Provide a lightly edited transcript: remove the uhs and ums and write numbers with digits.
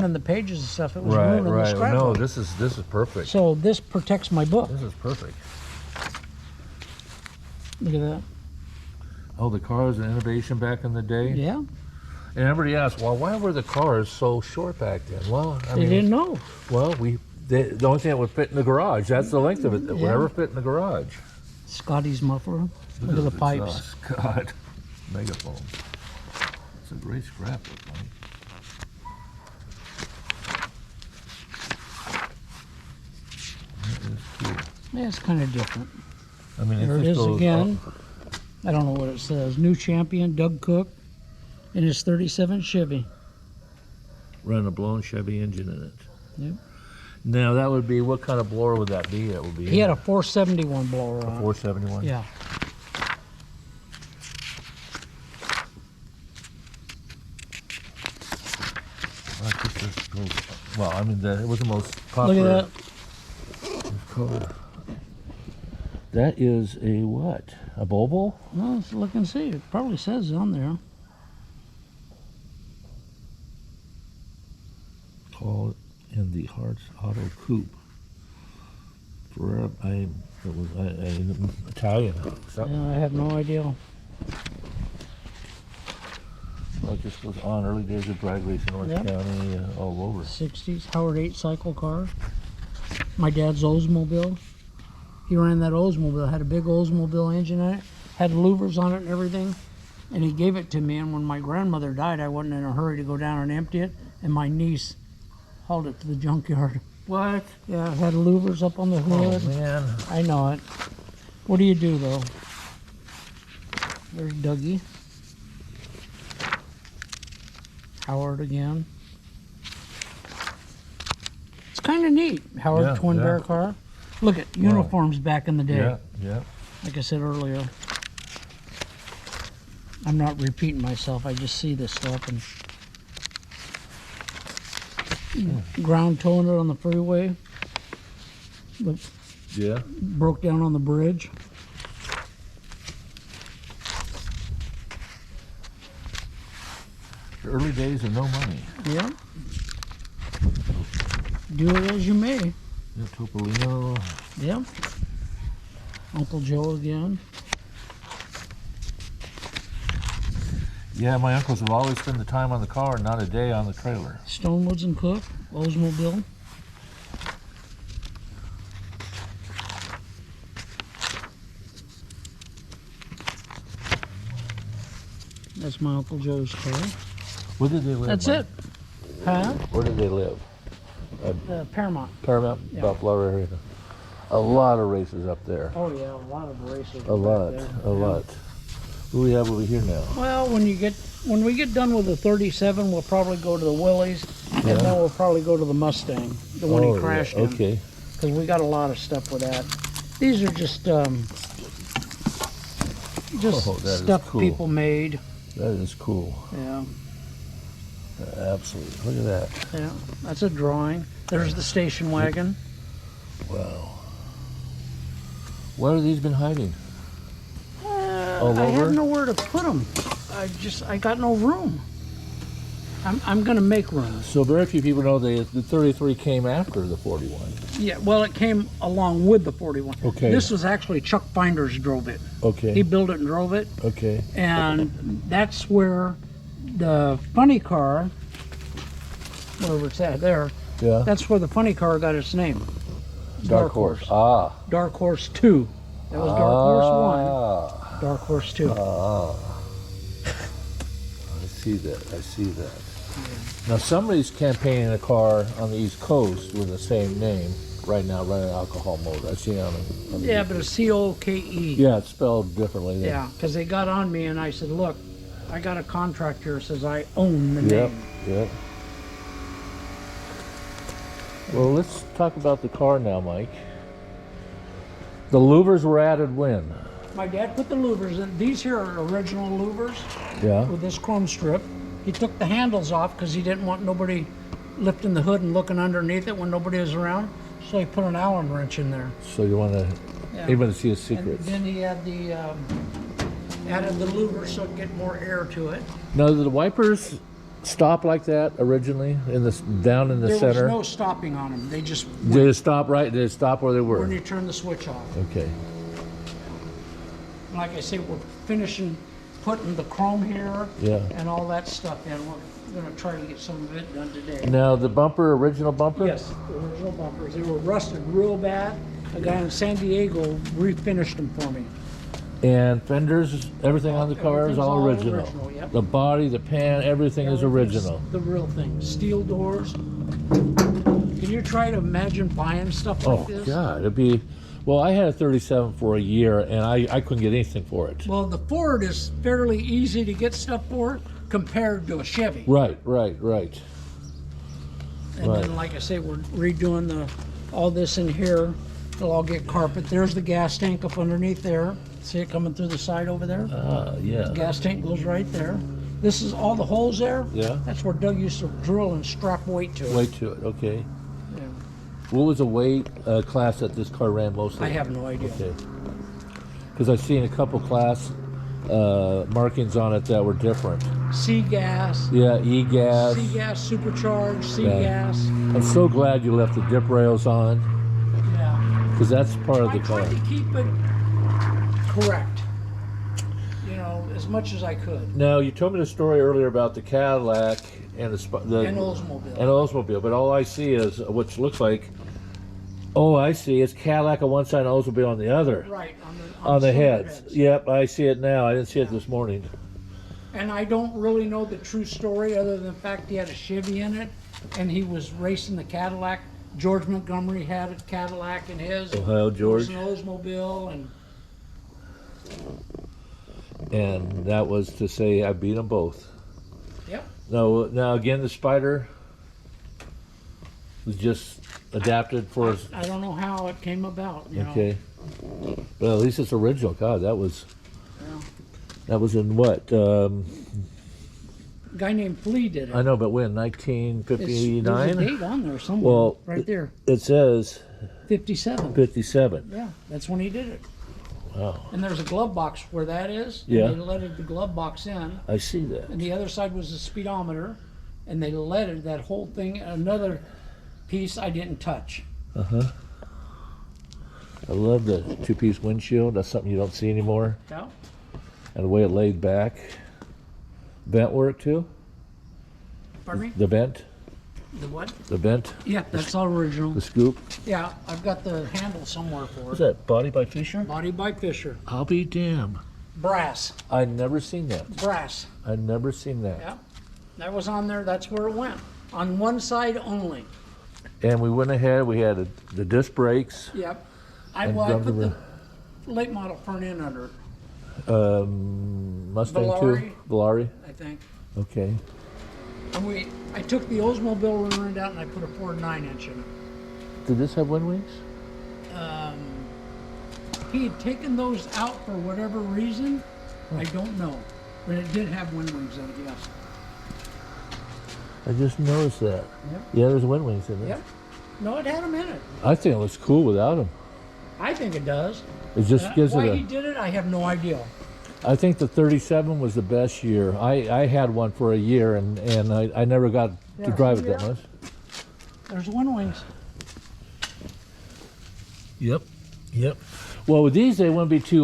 ruining the pages and stuff. It was Right, ruining the right. scrapbook. No, this is perfect. So this protects my book. This is perfect. Look at that. Oh, the cars and innovation back in the day. Yeah. And everybody asks, well, why were the cars so short back then? Well, I They mean, didn't know. well, the only thing that would fit in the garage. That's the length of it that would Yeah. ever fit in the garage. Scotty's muffler. Look at the pipes. Exhaust. God, megaphone. It's a great scrapbook, man. That is cool. Yeah, it's kind of different. I mean, There it is again. I don't know what it says. New champion, Doug Cook, in his 37 Chevy. Running a blown Chevy engine in it. Yep. Now that would be, what kind of blower would that be? It would be. He had a 471 blower on. 471. Yeah. Well, I mean, it was the most popular. Look at Car. That is a what? A Volvo? No, let's look and see. It probably says on there. Called in the Hearts Auto Coupe. It was Italian. Yeah, I have no idea. Well, it just goes on. Early days of drag racing, North Yep. County, all over. 60s Howard 8 cycle car. My dad's Oldsmobile. He ran that Oldsmobile. Had a big Oldsmobile engine in it. Had louvers on it and everything. And he gave it to me. And when my grandmother died, I wasn't in a hurry to go down and empty it. And my niece hauled it to the junkyard. What? Yeah, it had louvers up on the hood. Oh, man. I know it. What do you do, though? There's Dougie. Howard again. It's kind of neat. Howard Yeah, twin yeah. bear car. Look at uniforms back in the day. Yeah, yeah. Like I said earlier. I'm not repeating myself. I just see this stuff and ground towing it on the freeway. But Yeah. broke down on the bridge. The early days of no money. Yeah. Do it as you may. Yeah, Topolino. Yeah. Uncle Joe again. Yeah, my uncles have always spent the time on the car and not a day on the trailer. Stonewoods and Cook. Oldsmobile. That's my Uncle Joe's car. Where did they live? That's Mike? it. Huh? Where did they live? Paramount. Paramount, Yeah. Buffalo area. A lot of races up there. Oh yeah, a lot of races. A lot, a lot. What do we have over here now? Well, when we get done with the 37, we'll probably go to the Willys, and Yeah. then we'll probably go to the Mustang, the one he crashed in. Okay. Because we got a lot of stuff with that. These are just Oh, that is stuff cool. people made. That is cool. Yeah, Absolutely. Look at that. yeah. That's a drawing. There's the station wagon. Wow. Where have these been hiding? All I over? have nowhere to put them. I got no room. I'm gonna make room. So very few people know the 33 came after the 41. Yeah, well, it came along with the 41. Okay. This was actually Chuck Finders drove it. Okay. He built it and drove it. Okay. And that's where the funny car, wherever it's at there, Yeah. that's where the funny car got its name. Dark Horse. Ah. Dark Horse 2. That was Dark Horse 1, Ah. Dark Horse 2. Ah. I see that. I see that. Now somebody's campaigning a car on the East Coast with the same name right now, running alcohol mode. I see on the Yeah, but it's C-O-K-E. Yeah, it's spelled differently. Yeah, because they got on me and I said, look, I got a contract here that says I own the Yep. name. Yep. Well, let's talk about the car now, Mike. The louvers were added when? My dad put the louvers in. These here are original louvers Yeah. with this chrome strip. He took the handles off because he didn't want nobody lifting the hood and looking underneath it when nobody was around. So he put an Allen wrench in there. So you want to Yeah. even to see his And secrets. then he had added the louver so it'd get more air to it. Now, do the wipers stop like that originally in the down in the There center? was no stopping on them. They just Did it stop right? Did it stop where they were? when you turn the switch off. Okay. Like I say, we're finishing putting the chrome here Yeah. and all that stuff in. We're going to try to get some of it done today. Now the bumper, original bumper? Yes, the original bumpers. They were rusted real bad. A guy in San Diego refinished them for me. And fenders, everything on the car is Everything's all all original. original, yep. The body, the pan, everything is original. The real thing. Steel doors. Can you try to imagine buying stuff like Oh this? God, it'd be. Well, I had a 37 for a year, and I couldn't get anything for it. Well, the Ford is fairly easy to get stuff for compared to a Chevy. Right. And Right. then, like I say, we're redoing all this in here. It'll all get carpet. There's the gas tank up underneath there. See it coming through the side over there? Yeah. Gas tank goes right there. This is all the holes there. Yeah. That's where Doug used to drill and strap weight to it. Weight to it. Okay. Yeah. What was the weight class that this car ran mostly? I have no idea. Okay. Because I've seen a couple class markings on it that were different. C gas. Yeah, E-gas. C gas supercharged. C Yeah. gas. I'm so glad you left the dip rails on, Yeah. because that's part of I the car. tried to keep it correct. You know, as much as I could. Now, you told me the story earlier about the Cadillac and the And Oldsmobile. and Oldsmobile, but all I see is what looks like. Oh, I see. It's Cadillac on one side and Oldsmobile on the other. Right, On the cylinder heads. Yep, I see it now. I didn't see it this morning. And I don't really know the true story other than the fact he had a Chevy in it and he was racing the Cadillac. George Montgomery had a Cadillac in his. Ohio George. It was an Oldsmobile and And that was to say I beat them both. yep. Now again, the Spider was just adapted for us. I don't know how it came about, you know. Okay. Well, at least it's original. God, that was Yeah. in what? A guy named Flea did it. I know, but when? There's a 1959? date on there somewhere. Well, right there. It says 57. 57. Yeah, that's when he did it. Wow. And there's a glove box where that is. Yeah. And they leaded the glove box in. I see that. And the other side was the speedometer. And they leaded that whole thing. Another piece I didn't touch. I love the two-piece windshield. That's something you don't see anymore. Yeah. And the way it laid back. Vent work too? Pardon me? The vent? The what? The vent? Yeah, that's all original. The scoop? Yeah, I've got the handle somewhere for What's it. that? Body by Fisher? Body by Fisher. I'll be damned. Brass. I'd never seen that. Brass. I'd never seen that. Yeah. That was on there. That's where it went. On one side only. And we went ahead. We had the disc brakes. Yep. And I drove put the the late model front end under it, Mustang Valari. too? Valari? I think. Okay. And I took the Oldsmobile ruined out and I put a Ford 9-inch in it. Did this have wind wings? He had taken those out for whatever reason. I don't know. But it did have wind wings in it, yes. I just noticed that. Yep. Yeah, there's wind wings in it. Yep. No, it had them in it. I think it looks cool without them. I think it does. It just gives Why it he did it, I have no idea. I think the 37 was the best year. I had one for a year and I never got to Yeah, drive it that yeah. much. There's wind wings. Yep. Well, with these, they wouldn't be too